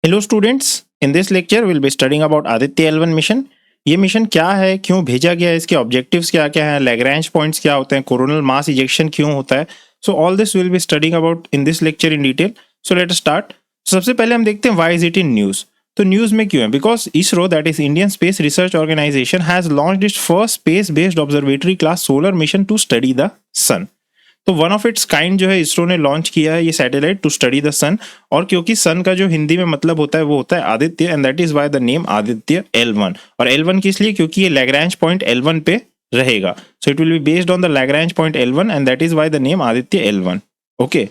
Hello students, in this lecture will be studying about Aditya L1 mission. ये mission क्या है, क्यों भेजा गया है, इसके ऑब्जेक्टिव्स क्या क्या हैं, लैग्रेंज पॉइंट्स क्या होते हैं, कोरोनल मास इजेक्शन क्यों होता है। So all this will be studying about in this lecture in detail. So let us start. सबसे पहले हम देखते हैं why is it in news. तो न्यूज़ में क्यों है? Because ISRO, that is Indian Space Research Organisation, has launched its first space based observatory class solar mission to study the sun. तो वन ऑफ इट्स काइंड जो है इसरो ने launch किया है ये सैटेलाइट टू स्टडी द सन। और क्योंकि सन का जो हिंदी में मतलब होता है वो होता है Aditya, and that is why the name Aditya L1। और L1 किस लिए? क्योंकि ये लैग्रेंज पॉइंट L1 पे रहेगा। So it will be based on the Lagrange point L1 and that is why the name Aditya L1। Okay,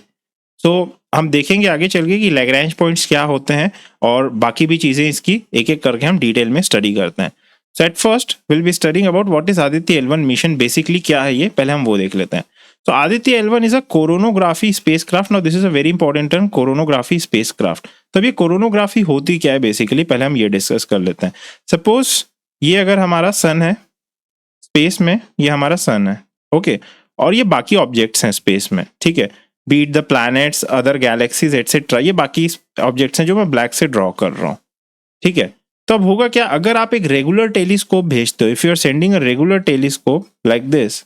so हम देखेंगे आगे चल के कि लैग्रेंज पॉइंट्स क्या होते हैं और बाकी भी चीजें इसकी एक एक करके हम डिटेल में स्टडी करते हैं। So at first will be studying about what is Aditya L1 mission. Basically क्या है ये पहले हम वो देख लेते हैं। So Aditya L1 is a कोरोनोग्राफी spacecraft. Now this is a very important term, कोरोनोग्राफी spacecraft. तब ये कोरोनोग्राफी होती क्या है बेसिकली, पहले हम ये डिस्कस कर लेते हैं। सपोज ये अगर हमारा सन है स्पेस में, ये हमारा सन है, ओके, और ये बाकी ऑब्जेक्ट्स हैं स्पेस में, ठीक है, beat the planets, other galaxies etcetera, ये बाकी ऑब्जेक्ट्स हैं जो मैं ब्लैक से ड्रॉ कर रहा हूँ, ठीक है। तो अब होगा क्या अगर आप एक रेगुलर टेलीस्कोप भेजते हो, if you are sending a regular telescope like this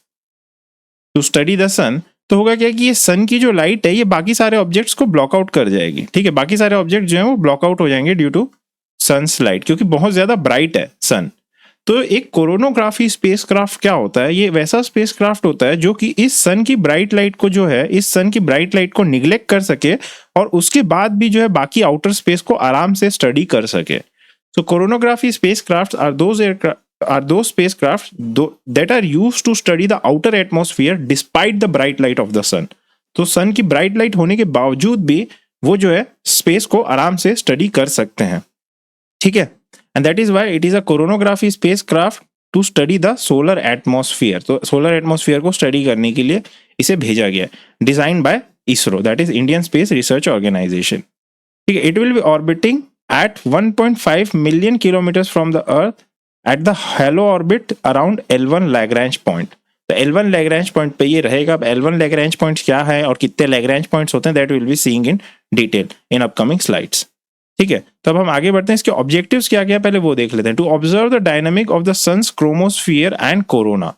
to study the sun, तो होगा क्या कि ये सन की जो लाइट है ये बाकी सारे ऑब्जेक्ट्स को ब्लॉक आउट कर जाएगी, ठीक है। बाकी सारे ऑब्जेक्ट जो है वो ब्लॉक आउट हो जाएंगे ड्यू टू सन्स लाइट, क्योंकि बहुत ज्यादा ब्राइट है सन। तो एक कोरोनोग्राफी स्पेसक्राफ्ट क्या होता है? ये वैसा स्पेसक्राफ्ट होता है जो कि इस सन की ब्राइट लाइट को जो है, इस सन की ब्राइट लाइट को निग्लेक्ट कर सके और उसके बाद भी जो है बाकी आउटर स्पेस को आराम से स्टडी कर सके। So koronography spacecrafts are those spacecrafts that are used to study the outer atmosphere despite the bright light of the sun. तो सन की ब्राइट लाइट होने के बावजूद भी वो जो है स्पेस को आराम से स्टडी कर सकते हैं, ठीक है। And that is why it is a coronography spacecraft to study the solar atmosphere. तो सोलर एटमॉस्फेयर को स्टडी करने के लिए इसे भेजा गया, design by ISRO, that is Indian Space Research Organisation, ठीक है। It will be orbiting at 1.5 million kilometers from the earth at the halo orbit around L1 Lagrange point। तो L1 Lagrange point पे ये रहेगा। अब L1 Lagrange points क्या है और कितने Lagrange points होते हैं, that will be seeing in detail in upcoming slides, ठीक है। तो अब हम आगे बढ़ते हैं, इसके ऑब्जेक्टिव्स क्या क्या पहले वो देख लेते हैं। To observe the dynamic of the sun's chromosphere and corona.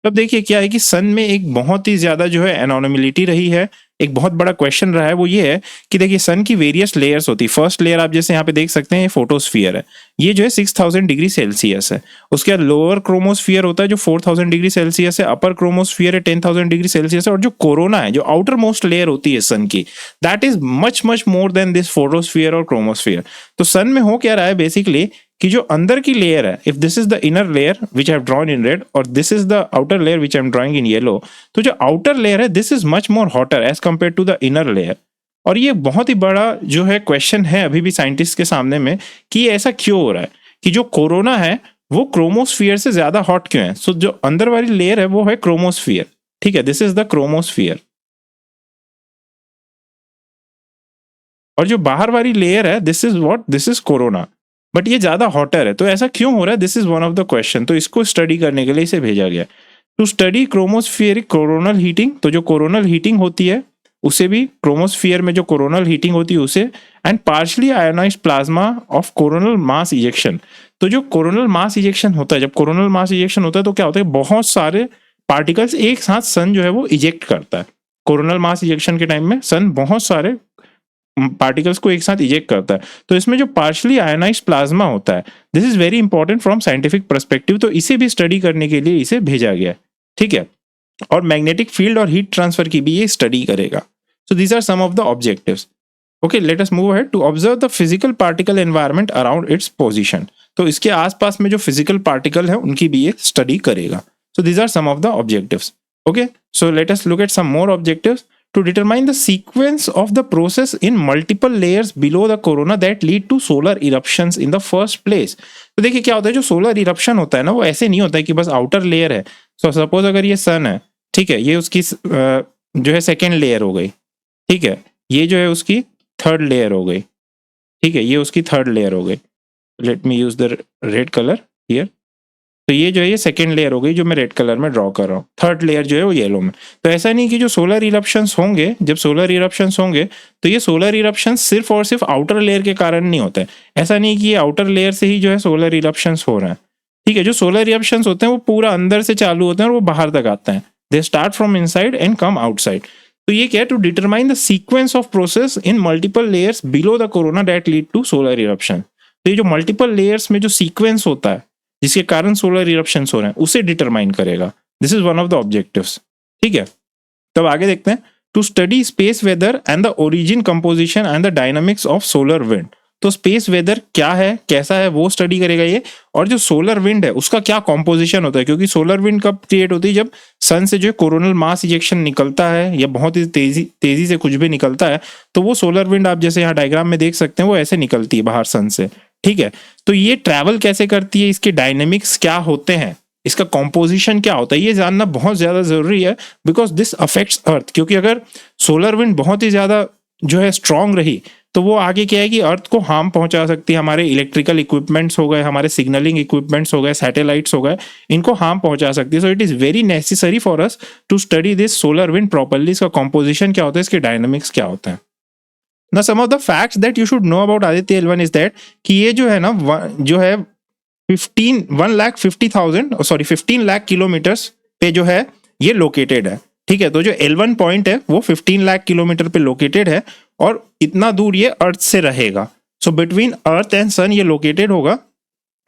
अब देखिए क्या है कि सन में एक बहुत ही ज्यादा जो है एनोमलिटी रही है, एक बहुत बड़ा क्वेश्चन रहा है, वो ये है कि देखिए सन की वेरियस लेयर्स होती है। फर्स्ट लेयर आप जैसे यहाँ पे देख सकते हैं ये फोटोस्फियर है, ये जो है 6000 डिग्री सेल्सियस है। उसके बाद लोअर क्रोमोस्फियर होता है जो 4000 डिग्री सेल्सियस है, अपर क्रोमोस्फियर है 10,000 डिग्री सेल्सियस है, और जो कोरोना है जो आउटर मोस्ट लेयर होती है सन की, that is much much more than this photosphere और क्रोमोस्फियर। तो सन में हो क्या रहा है बेसिकली कि जो अंदर की लेयर है, if this is the inner layer which I have drawn in red और this is the outer layer which I am drawing in yellow, तो जो आउटर लेयर है this is much more hotter as compare to the inner layer. और ये बहुत ही बड़ा जो है क्वेश्चन है अभी भी साइंटिस्ट के सामने में कि ऐसा क्यों हो रहा है कि जो कोरोना है वो क्रोमोस्फियर से ज्यादा हॉट क्यों है। सो जो अंदर वाली लेयर है वो है क्रोमोस्फियर, ठीक है, दिस इज द क्रोमोस्फियर, और जो बाहर वाली लेयर है this is what, this is corona, but ये ज्यादा हॉटर है। तो ऐसा क्यों हो रहा है, this is one of the question. तो इसको स्टडी करने के लिए इसे भेजा गया टू स्टडी क्रोमोस्फियरिक कोरोनल हीटिंग। तो जो कोरोनल हीटिंग होती है उसे भी, क्रोमोस्फियर में जो कोरोनल हीटिंग होती है उसे, and partially ionised plasma of coronal mass ejection. तो जो कोरोनल मास इजेक्शन होता है, जब कोरोनल मास इजेक्शन होता है तो क्या होता है, बहुत सारे पार्टिकल्स एक साथ सन जो है वो इजेक्ट करता है। कोरोनल मास इजेक्शन के टाइम में सन बहुत सारे पार्टिकल्स को एक साथ इजेक्ट करता है। तो इसमें जो पार्शली आयोनाइज्ड प्लाज्मा होता है, this is very important from scientific perspective. तो इसे भी स्टडी करने के लिए इसे भेजा गया, ठीक है। और मैग्नेटिक फील्ड और हीट ट्रांसफर की भी ये स्टडी करेगा। So these are some of the objectives. Okay, let us move ahead to observe the physical particle environment around its position. तो इसके आसपास में जो फिजिकल पार्टिकल है उनकी भी ये स्टडी करेगा। So these are some of the objectives. Okay, so let us look at some more objectives. To determine the sequence of the process in multiple layers below the corona that lead to solar eruptions in the first place। तो देखिए क्या होता है, जो solar eruption होता है ना वो ऐसे नहीं होता है कि बस आउटर लेयर है। सो सपोज अगर ये सन है, ठीक है, ये उसकी जो है सेकेंड लेयर हो गई, ठीक है, ये जो है उसकी थर्ड लेयर हो गई, ठीक है, ये उसकी थर्ड लेयर हो गई। Let me use the red colour here, तो ये जो है ये सेकेंड लेयर हो गई जो मैं रेड कलर में ड्रॉ कर रहा हूँ। थर्ड लेयर जो है वो येलो में। तो ऐसा नहीं कि जो सोलर इरप्शंस होंगे, जब सोलर इरप्शंस होंगे तो ये सोलर इरप्शंस सिर्फ और सिर्फ आउटर लेयर के कारण नहीं होते हैं। ऐसा नहीं कि ये आउटर लेयर से ही जो है सोलर इरप्शंस हो रहे हैं। ठीक है, जो सोलर इरप्शंस होते हैं वो पूरा अंदर से चालू होते हैं और वो बाहर तक आते हैं। They start from inside and come outside. तो ये क्या है, to determine the sequence of process in multiple layers below the corona that lead to solar eruption. तो ये जो मल्टीपल लेयर्स में जो सीक्वेंस होता है जिसके कारण सोलर इरप्शंस हो रहे हैं उसे डिटरमाइन करेगा। This is one of the objectives. ठीक है, तब आगे देखते हैं। To study space weather and the origin composition and the dynamics of solar wind. तो स्पेस वेदर क्या है, कैसा है, वो स्टडी करेगा ये। और जो सोलर विंड है उसका क्या कॉम्पोजिशन होता है, क्योंकि सोलर विंड कब क्रिएट होती है, जब सन से जो कोरोनल मास इजेक्शन निकलता है या बहुत ही तेजी से कुछ भी निकलता है, तो वो सोलर विंड आप जैसे यहाँ डायग्राम में देख सकते हैं वो ऐसे निकलती है बाहर सन से। ठीक है, तो ये ट्रैवल कैसे करती है, इसके डायनेमिक्स क्या होते हैं, इसका कॉम्पोजिशन क्या होता है, ये जानना बहुत ज्यादा जरूरी है। बिकॉज दिस अफेक्ट्स अर्थ। क्योंकि अगर सोलर विंड बहुत ही ज्यादा जो है स्ट्रांग रही तो वो आगे क्या है कि अर्थ को हार्म पहुंचा सकती है। हमारे इलेक्ट्रिकल इक्विपमेंट्स हो गए, हमारे सिग्नलिंग इक्विपमेंट्स हो गए, सैटेलाइट्स हो गए, इनको हार्म पहुंचा सकती है। So it is very necessary for us to study this solar wind properly. इसका कॉम्पोजिशन क्या होता है, इसके डायनामिक्स क्या होते हैं। Now some of the facts that you should know about Aditya L1 is that कि ये जो है ना जो है 15 लाख किलोमीटर्स पे जो है ये लोकेटेड है। ठीक है, तो जो L1 पॉइंट है वो 15 लाख किलोमीटर पे लोकेटेड है और इतना दूर ये अर्थ से रहेगा। सो बिटवीन अर्थ एंड सन ये लोकेटेड होगा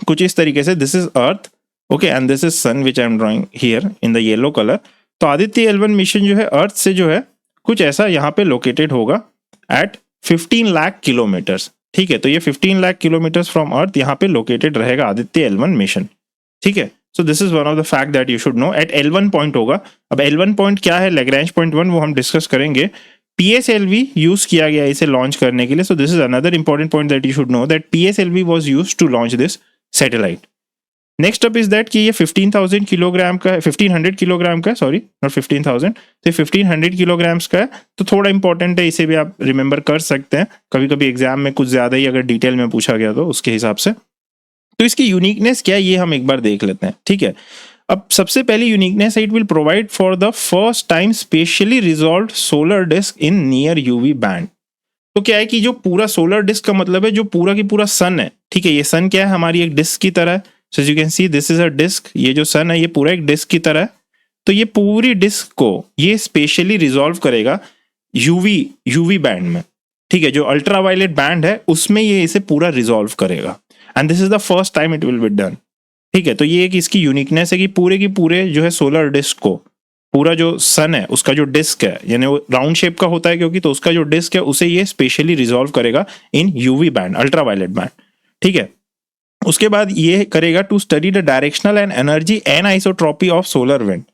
कुछ इस तरीके से। This is earth, okay, and this is sun which I am drawing here in the yellow colour. तो आदित्य L1 मिशन जो है अर्थ से जो है कुछ ऐसा यहाँ पे लोकेटेड होगा एट 15 लाख किलोमीटर्स। ठीक है, तो ये 15 लाख किलोमीटर्स फ्रॉम अर्थ यहाँ पे लोकेटेड रहेगा आदित्य L1 मिशन। ठीक है, so this is one of the fact that you should know. At L1 point होगा। अब L1 पॉइंट क्या है, लैग्रेंज पॉइंट 1, वो हम डिस्कस करेंगे। PSLV यूज किया गया इसे लॉन्च करने के लिए। So this is another important point that you should know, that PSLV was used to launch this satellite. Next up is that कि ये 15,000 किलोग्राम का है, 1500 किलोग्राम का है, सॉरी नॉट 15,000, तो 1500 किलोग्राम्स का है। तो थोड़ा इंपॉर्टेंट है, इसे भी आप रिमेंबर कर सकते हैं। कभी कभी एग्जाम में कुछ ज्यादा ही अगर डिटेल में पूछा गया तो उसके हिसाब से। तो इसकी यूनिकनेस क्या है ये हम एक बार देख लेते हैं। ठीक है, अब सबसे पहली यूनिकनेस है, it will provide for the first time spatially resolved solar disk in near UV band. तो क्या है कि जो पूरा सोलर डिस्क का मतलब है जो पूरा की पूरा सन है। ठीक है, ये सन क्या है, हमारी एक डिस्क की तरह है। So you can see this is a disk. ये जो सन है ये पूरा एक डिस्क की तरह है। तो ये पूरी डिस्क को ये स्पेशली रिजॉल्व करेगा यूवी बैंड में। ठीक है, जो अल्ट्रावायलेट बैंड है उसमें ये इसे पूरा रिजॉल्व करेगा and this is the first time it will be done. ठीक है, तो ये एक इसकी यूनिकनेस है कि पूरे की पूरे जो है सोलर डिस्क को, पूरा जो सन है उसका जो डिस्क है, यानी वो राउंड शेप का होता है क्योंकि, तो उसका जो डिस्क है उसे ये स्पेशली रिजॉल्व करेगा in UV band, ultraviolet band. ठीक है, उसके बाद ये करेगा to study the directional and energy anisotropy of solar wind.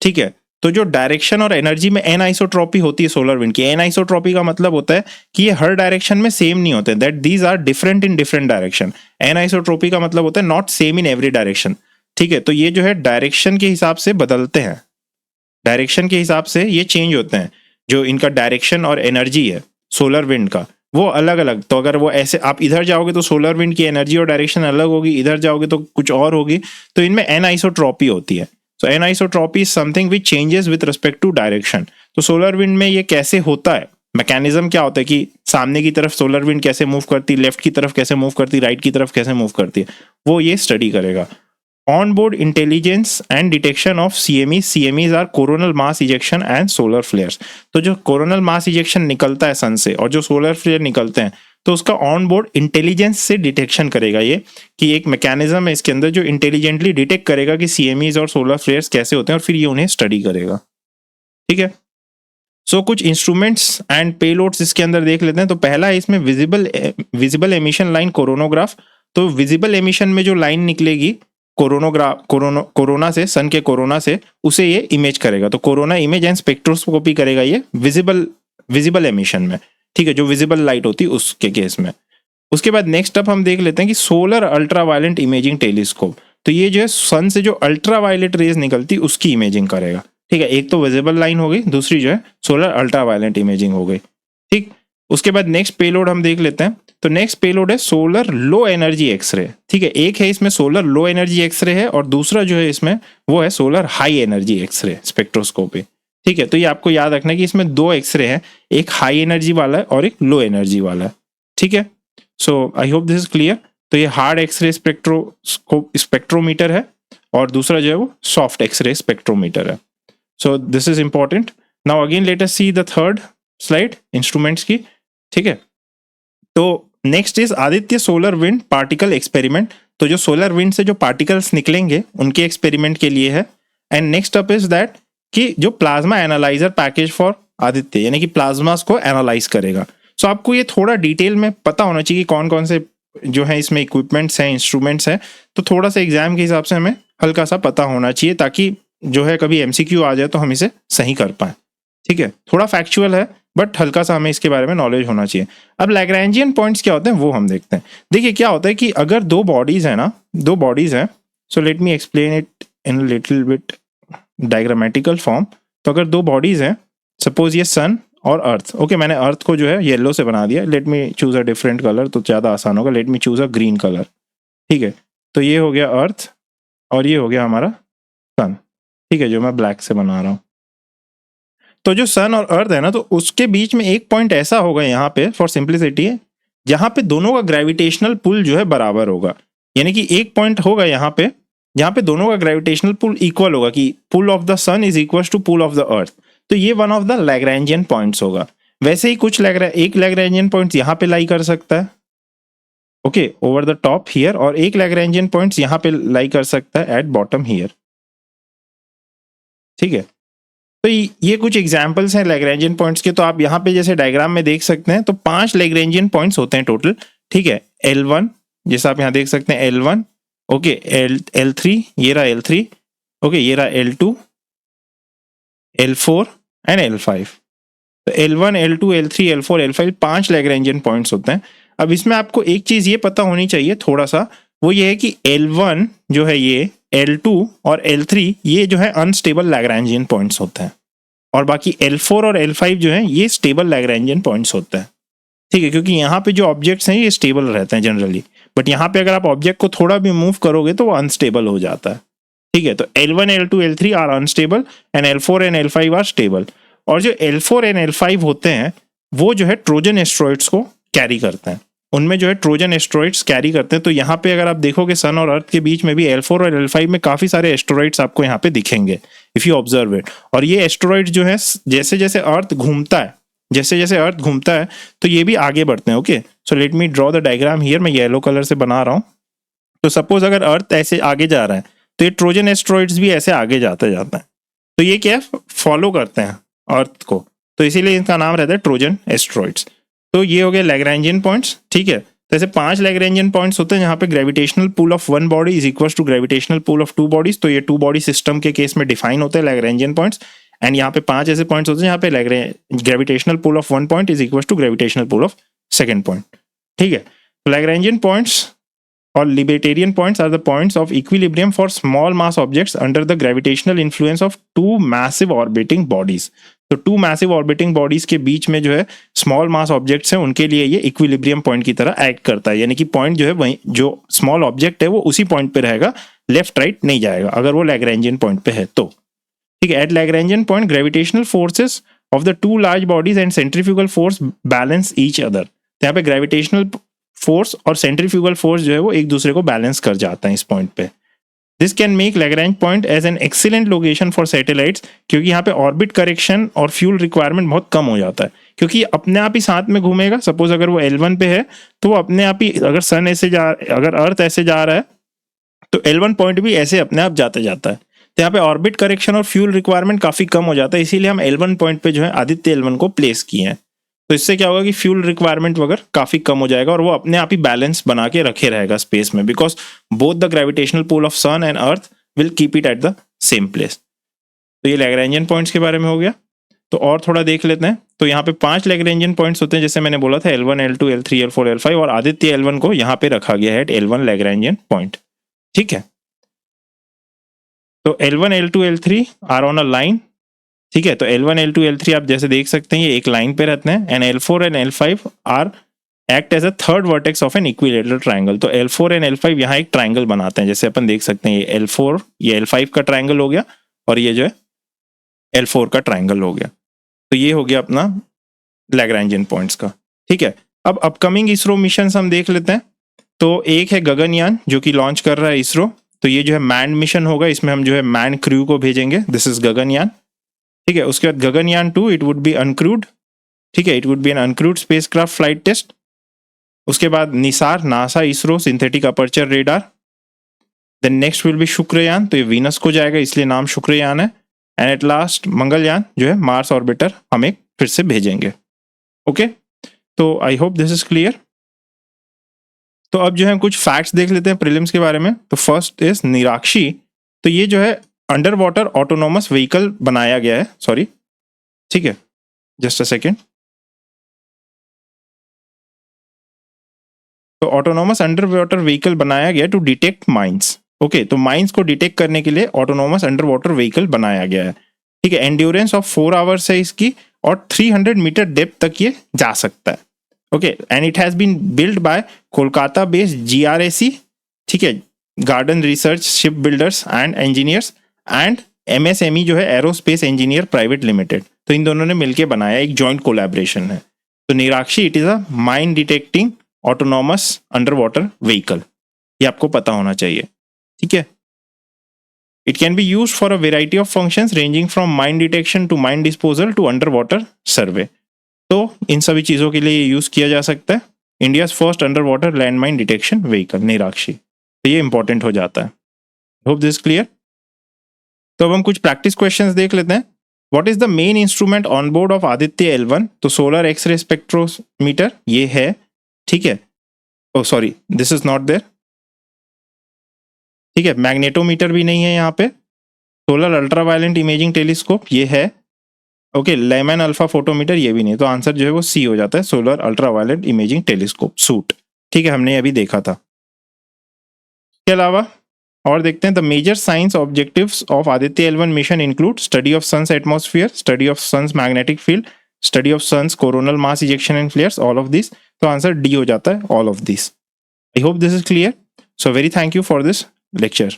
ठीक है, तो जो डायरेक्शन और एनर्जी में एन आइसोट्रॉपी होती है सोलर विंड की, एन आइसोट्रॉपी का मतलब होता है कि ये हर डायरेक्शन में सेम नहीं होते, that these are different in different direction. Anisotropy का मतलब होता है not same in every direction. ठीक है, तो ये जो है डायरेक्शन के हिसाब से बदलते हैं, डायरेक्शन के हिसाब से ये चेंज होते हैं। जो इनका डायरेक्शन और एनर्जी है सोलर विंड का वो अलग अलग। तो अगर वो ऐसे आप इधर जाओगे तो सोलर विंड की एनर्जी और डायरेक्शन अलग होगी, इधर जाओगे तो कुछ और होगी। तो इनमें एन आइसोट्रॉपी होती है। So anisotropy is something which changes with respect to direction. तो सोलर विंड में ये कैसे होता है, मैकेनिज्म क्या होता है कि सामने की तरफ सोलर विंड कैसे मूव करती, लेफ्ट की तरफ कैसे मूव करती, राइट की तरफ कैसे मूव करती है, वो ये स्टडी करेगा। On board intelligence and detection of CMEs or coronal mass ejection and solar flares. तो जो कोरोनल मास इजेक्शन निकलता है सन से और जो सोलर फ्लेयर निकलते हैं तो उसका ऑन बोर्ड इंटेलिजेंस से डिटेक्शन करेगा। ये कि एक मैकेनिज्म है इसके अंदर जो इंटेलिजेंटली डिटेक्ट करेगा कि CMEs और सोलर फ्लेयर्स कैसे होते हैं और फिर ये उन्हें स्टडी करेगा। ठीक है, सो कुछ इंस्ट्रूमेंट्स एंड पेलोड्स इसके अंदर देख लेते हैं। तो पहला है इसमें विजिबल एमिशन लाइन कोरोनोग्राफ। तो विजिबल एमिशन में जो लाइन निकलेगी कोरोना से, सन के कोरोना से, उसे ये इमेज करेगा। तो कोरोना इमेज एंड स्पेक्ट्रोस्कोपी करेगा ये विजिबल एमिशन में। ठीक है, जो विजिबल लाइट होती है उसके केस में। उसके बाद नेक्स्ट अप हम देख लेते हैं कि सोलर अल्ट्रावायलेट इमेजिंग टेलीस्कोप। तो ये जो है सन से जो अल्ट्रावायलेट रेज निकलती उसकी इमेजिंग करेगा। ठीक है, एक तो विजिबल लाइन हो गई, दूसरी जो है सोलर अल्ट्रावायलेट इमेजिंग हो गई। ठीक, उसके बाद नेक्स्ट पेलोड हम देख लेते हैं। तो नेक्स्ट पेलोड है सोलर लो एनर्जी एक्सरे, ठीक है। एक है इसमें सोलर लो एनर्जी एक्सरे है और दूसरा जो है इसमें वो है solar high energy x-ray spectroscopy, ठीक है। तो ये आपको याद रखना है कि इसमें दो एक्सरे हैं, एक हाई एनर्जी वाला है और एक लो एनर्जी वाला है, ठीक है। So I hope this is clear. तो ये हार्ड एक्सरे स्पेक्ट्रोमीटर है और दूसरा जो है वो सॉफ्ट एक्सरे स्पेक्ट्रोमीटर है। So this is important. Now again let us see the third slide instruments की, ठीक है। तो next is Aditya solar wind particle experiment. तो जो सोलर विंड से जो पार्टिकल्स निकलेंगे उनके एक्सपेरिमेंट के लिए है। And next up is that कि जो plasma analyser package for Aditya, यानी कि प्लाज्मास को एनालाइज करेगा। सो आपको ये थोड़ा डिटेल में पता होना चाहिए कि कौन कौन से जो है इसमें इक्विपमेंट्स हैं, इंस्ट्रूमेंट्स हैं। तो थोड़ा सा एग्जाम के हिसाब से हमें हल्का सा पता होना चाहिए ताकि जो है कभी एमसीक्यू आ जाए तो हम इसे सही कर पाए, ठीक है। थोड़ा फैक्चुअल है बट हल्का सा हमें इसके बारे में नॉलेज होना चाहिए। अब लैग्रैंजियन पॉइंट्स क्या होते हैं वो हम देखते हैं। देखिए क्या होता है कि अगर दो बॉडीज है ना, दो बॉडीज हैं, so let me explain it in little bit diagrammatical form. तो अगर दो बॉडीज हैं, सपोज ये सन और अर्थ, ओके मैंने अर्थ को जो है येलो से बना दिया, let me choose a different colour तो ज़्यादा आसान होगा, let me choose a green colour, ठीक है। तो ये हो गया अर्थ और ये हो गया हमारा सन, ठीक है, जो मैं ब्लैक से बना रहा हूँ। तो जो सन और अर्थ है ना, तो उसके बीच में एक पॉइंट ऐसा होगा यहाँ पे फॉर सिंप्लिसिटी, जहाँ पे दोनों का ग्रेविटेशनल पुल जो है बराबर होगा। यानी कि एक पॉइंट होगा यहाँ पे जहाँ पे दोनों का ग्रेविटेशनल पुल इक्वल होगा, कि pull of the sun is equal to pull of the earth. तो ये one of the Lagrangian points होगा। वैसे ही कुछ एक लैग्रैंजियन पॉइंट यहाँ पे लाई कर सकता है, okay, over the top here, और एक लैग्रैंजियन पॉइंट्स यहाँ पे लाई कर सकता है एट बॉटम हियर, ठीक है। तो ये कुछ एग्जांपल्स हैं लैग्रैंजियन पॉइंट्स के। तो आप यहाँ पे जैसे डायग्राम में देख सकते हैं, तो 5 लैग्रैंजियन पॉइंट्स होते हैं टोटल, ठीक है। L1 जैसा आप यहाँ देख सकते हैं L1, ओके, L3, ये रहा L3, ओके, ये रहा L2, L4 एंड L5। तो L1, L2, L3, L4, L5 5 लैग्रैंजियन points होते हैं। अब इसमें आपको एक चीज ये पता होनी चाहिए थोड़ा सा, वो ये है कि L1 जो है ये, L2 और L3 ये जो है अनस्टेबल लैग्रैंजियन पॉइंट्स होते हैं, और बाकी L4 और L5 जो है ये स्टेबल लैग्रैंजियन पॉइंट्स होते हैं, ठीक है। क्योंकि यहाँ पे जो ऑब्जेक्ट्स हैं ये स्टेबल रहते हैं जनरली, बट यहाँ पे अगर आप ऑब्जेक्ट को थोड़ा भी मूव करोगे तो वो अनस्टेबल हो जाता है, ठीक है। तो L1, L2, L3 are unstable and L4 and L5 are stable. और जो L4 एंड L5 होते हैं वो जो है ट्रोजन एस्ट्रॉइड्स को कैरी करते हैं, उनमें जो है ट्रोजन एस्ट्रॉइड्स कैरी करते हैं। तो यहाँ पे अगर आप देखोगे सन और अर्थ के बीच में भी L4 और L5 में काफी सारे एस्ट्रॉइड्स आपको यहाँ पे दिखेंगे इफ यू ऑब्जर्व इट। और ये एस्ट्रॉइड्स जो है जैसे जैसे अर्थ घूमता है, जैसे जैसे अर्थ घूमता है तो ये भी आगे बढ़ते हैं, okay. So let me draw the diagram here, मैं येलो कलर से बना रहा हूँ। तो सपोज अगर अर्थ ऐसे आगे जा रहा है तो ये ट्रोजन एस्ट्रॉइड्स भी ऐसे आगे जाते जाते हैं। तो ये क्या है, फॉलो करते हैं अर्थ को, तो इसीलिए इनका नाम रहता है ट्रोजन एस्ट्रॉइड्स। तो ये हो गए लैग्रैंजियन पॉइंट्स, ठीक है। तो ऐसे 5 लैग्रैंजियन पॉइंट्स होते हैं जहाँ पे gravitational pull of one body is equal to gravitational pull of 2 bodies. तो ये 2 बॉडी सिस्टम के केस में डिफाइन होते हैं लैग्रैंजियन पॉइंट्स। एंड यहाँ पे 5 ऐसे पॉइंट्स होते हैं जहाँ पे gravitational pull of one point is equal to gravitational pull of second point, ठीक है। लैग्रैंजियन पॉइंट्स और libertarian points are the points of equilibrium for small mass objects under the gravitational influence of 2 massive orbiting bodies. तो 2 massive orbiting bodies के बीच में जो है small mass objects हैं, उनके लिए ये इक्विलिब्रियम पॉइंट की तरह एक्ट करता है। यानी कि पॉइंट जो है वही, जो स्मॉल ऑब्जेक्ट है वो उसी पॉइंट पे रहेगा, लेफ्ट राइट नहीं जाएगा अगर वो लैग्रैंजियन पॉइंट पे है तो, ठीक है। At Lagrangian point gravitational forces of the 2 large bodies and centrifugal force balance each other. तो यहाँ पे ग्रेविटेशनल फोर्स और सेंट्रीफ्यूगल फोर्स जो है वो एक दूसरे को बैलेंस कर जाता है इस पॉइंट पे। This can make Lagrange point as an excellent location for satellites, क्योंकि यहाँ पे ऑर्बिट करेक्शन और फ्यूल रिक्वायरमेंट बहुत कम हो जाता है, क्योंकि अपने आप ही साथ में घूमेगा। सपोज अगर वो L1 पे है तो वो अपने आप ही, अगर सन ऐसे अगर अर्थ ऐसे जा रहा है तो L1 पॉइंट भी ऐसे अपने आप जाते जाता है। तो यहाँ पे ऑर्बिट करेक्शन और फ्यूल रिक्वायरमेंट काफी कम हो जाता है, इसीलिए हम L1 पॉइंट पे जो है आदित्य L1 को प्लेस किए हैं। तो इससे क्या होगा कि फ्यूल रिक्वायरमेंट वगैरह काफी कम हो जाएगा और वो अपने आप ही बैलेंस बना के रखे रहेगा स्पेस में, because both the gravitational pull of sun and earth will keep it at the same place. तो ये लैग्रैंजियन पॉइंट्स के बारे में हो गया। तो और थोड़ा देख लेते हैं। तो यहाँ पे 5 लैग्रैंजियन पॉइंट्स होते हैं, जैसे मैंने बोला था L1, L2, L3, L4, L5, और आदित्य L1 को यहाँ पे रखा गया है L1 लैग्रैंजियन पॉइंट, ठीक है। तो L1, L2, L3 are on a line, ठीक है। तो L1, L2, L3 आप जैसे देख सकते हैं ये एक लाइन पे रहते हैं, and L4 and L5 are act as a third vertex of an equilateral triangle. तो L4 एंड L5 यहाँ एक ट्राइंगल बनाते हैं, जैसे अपन देख सकते हैं ये L4 ये L5 का ट्राइंगल हो गया और ये जो है L4 का ट्राइंगल हो गया। तो ये हो गया अपना लैग्रैंजियन पॉइंट्स का। ठीक है, अब अपकमिंग इसरो मिशन हम देख लेते हैं। तो एक है गगनयान जो कि लॉन्च कर रहा है इसरो। तो ये जो है मैन मिशन होगा, इसमें हम जो है मैन क्रू को भेजेंगे, दिस इज गगनयान। ठीक है, उसके बाद Gaganyaan 2 it would be uncrewed. ठीक है, it would be an uncrewed spacecraft flight test. उसके बाद NISAR NASA ISRO synthetic aperture radar. Then next will be Shukrayaan, तो ये वीनस को जाएगा इसलिए नाम शुक्रयान है। एंड एट लास्ट मंगलयान जो है मार्स ऑर्बिटर हम एक फिर से भेजेंगे। ओके, तो आई होप दिस इज क्लियर। तो अब जो है कुछ फैक्ट्स देख लेते हैं प्रीलिम्स के बारे में। तो फर्स्ट इज निराक्षी। तो ये जो है अंडर वाटर ऑटोनोमस व्हीकल बनाया गया है, सॉरी, ठीक है, जस्ट अ सेकेंड। तो ऑटोनोमस अंडर वाटर व्हीकल बनाया गया टू डिटेक्ट माइंस। ओके, तो माइंस को डिटेक्ट करने के लिए ऑटोनोमस अंडर वाटर व्हीकल बनाया गया है। ठीक है, एंड्योरेंस ऑफ 4 आवर्स है इसकी और 300 मीटर डेप्थ तक ये जा सकता है। Okay, and it has been build by Kolkata based GRAC, ठीक है, garden research ship builders and engineers and MSME जो है एरोस्पेस इंजीनियर प्राइवेट लिमिटेड। तो इन दोनों ने मिलकर बनाया, एक जॉइंट कोलैबोरेशन है। तो Nirakshi it is a mine detecting autonomous under water vehicle, ये आपको पता होना चाहिए। ठीक है, it can be use for a variety of functions ranging from mine detection to mine disposal to under water survey. तो इन सभी चीज़ों के लिए यूज किया जा सकता है। India first under water land mine detection vehicle Nirakshi, तो ये इंपॉर्टेंट हो जाता है। Hope this clear. तो अब हम कुछ प्रैक्टिस क्वेश्चंस देख लेते हैं। What is the main instrument on board of Aditya L1? तो सोलर एक्सरे स्पेक्ट्रोमीटर ये है। ठीक है, oh sorry this is not there. ठीक है, मैग्नेटोमीटर भी नहीं है यहाँ पे। सोलर अल्ट्रावायलेंट इमेजिंग टेलीस्कोप ये है। ओके, लेमन अल्फा फोटोमीटर ये भी नहीं। तो आंसर जो है वो C हो जाता है, सोलर अल्ट्रावायलेंट इमेजिंग टेलीस्कोप सूट। ठीक है, हमने अभी देखा था। इसके अलावा और देखते हैं the major science objectives of Aditya L1 mission include study of sun's atmosphere, study of sun's magnetic field, study of sun's coronal mass ejection and flares, all of this. तो आंसर D हो जाता है, all of this. I hope this is clear. So very thank you for this lecture.